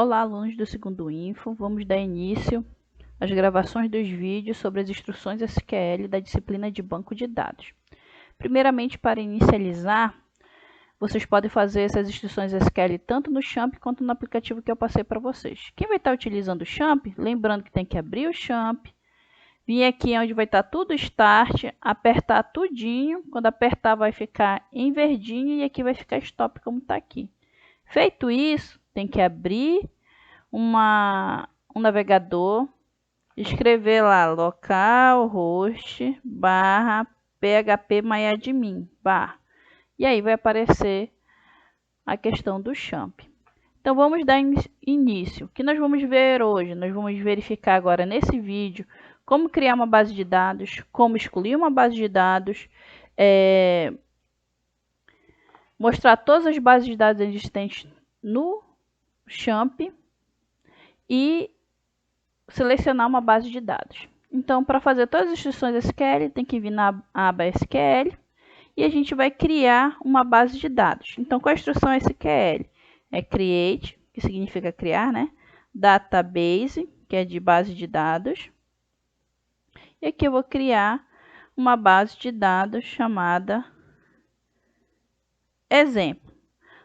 Olá, alunos do segundo Info. Vamos dar início às gravações dos vídeos sobre as instruções SQL da disciplina de banco de dados. Primeiramente, para inicializar, vocês podem fazer essas instruções SQL tanto no Champ quanto no aplicativo que eu passei para vocês. Quem vai estar utilizando o Champ, lembrando que tem que abrir o Champ, vir aqui onde vai estar tudo Start, apertar tudinho. Quando apertar vai ficar em verdinho e aqui vai ficar Stop como está aqui. Feito isso, tem que abrir um navegador, escrever lá localhost barra phpMyAdmin barra, e aí vai aparecer a questão do Champ. Então vamos dar início. O que nós vamos ver hoje? Nós vamos verificar agora nesse vídeo como criar uma base de dados, como excluir uma base de dados, mostrar todas as bases de dados existentes no Champ e selecionar uma base de dados. Então, para fazer todas as instruções SQL, tem que vir na aba SQL e a gente vai criar uma base de dados. Então, qual é a instrução SQL? É create, que significa criar, né? Database, que é de base de dados. E aqui eu vou criar uma base de dados chamada exemplo.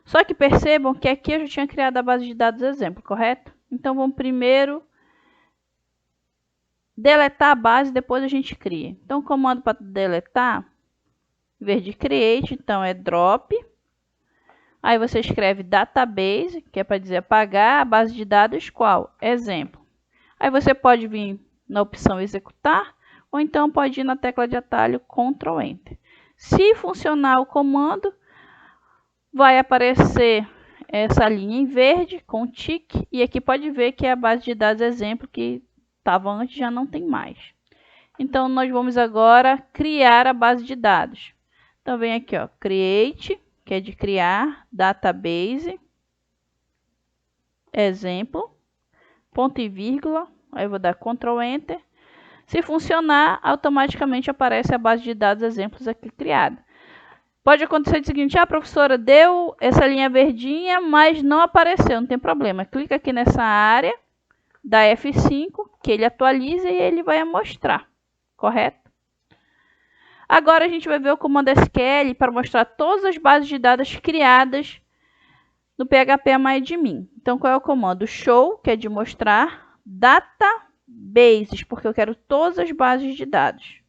Só que percebam que aqui eu já tinha criado a base de dados exemplo, correto? Então, vamos primeiro deletar a base, depois a gente cria. Então, o comando para deletar, em vez de create, então é drop. Aí você escreve database, que é para dizer apagar, a base de dados qual? Exemplo. Aí você pode vir na opção executar, ou então pode ir na tecla de atalho Ctrl Enter. Se funcionar o comando, vai aparecer essa linha em verde com tique, e aqui pode ver que é a base de dados exemplo que estava antes, já não tem mais. Então, nós vamos agora criar a base de dados. Então, vem aqui, ó, create, que é de criar, database, exemplo, ponto e vírgula, aí eu vou dar Ctrl Enter. Se funcionar, automaticamente aparece a base de dados exemplos aqui criada. Pode acontecer o seguinte, a professora deu essa linha verdinha, mas não apareceu, não tem problema. Clica aqui nessa área, da F5, que ele atualiza e ele vai mostrar, correto? Agora a gente vai ver o comando SQL para mostrar todas as bases de dados criadas no phpMyAdmin. Então, qual é o comando? Show, que é de mostrar, databases, porque eu quero todas as bases de dados.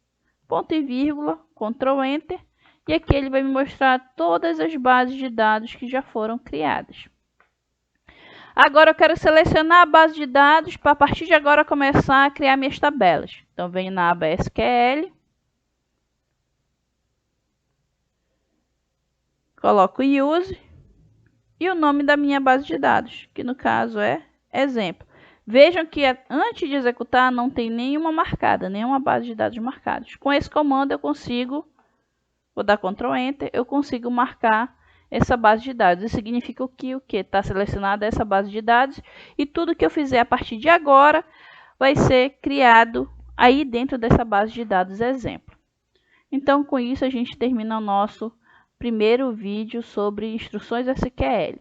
Ponto e vírgula, Ctrl Enter, e aqui ele vai me mostrar todas as bases de dados que já foram criadas. Agora eu quero selecionar a base de dados para a partir de agora começar a criar minhas tabelas. Então, venho na aba SQL, coloco Use e o nome da minha base de dados, que no caso é exemplo. Vejam que antes de executar não tem nenhuma marcada, nenhuma base de dados marcados. Com esse comando eu consigo, vou dar Ctrl Enter, eu consigo marcar essa base de dados. Isso significa o que está selecionada essa base de dados e tudo que eu fizer a partir de agora vai ser criado aí dentro dessa base de dados exemplo. Então, com isso a gente termina o nosso primeiro vídeo sobre instruções SQL.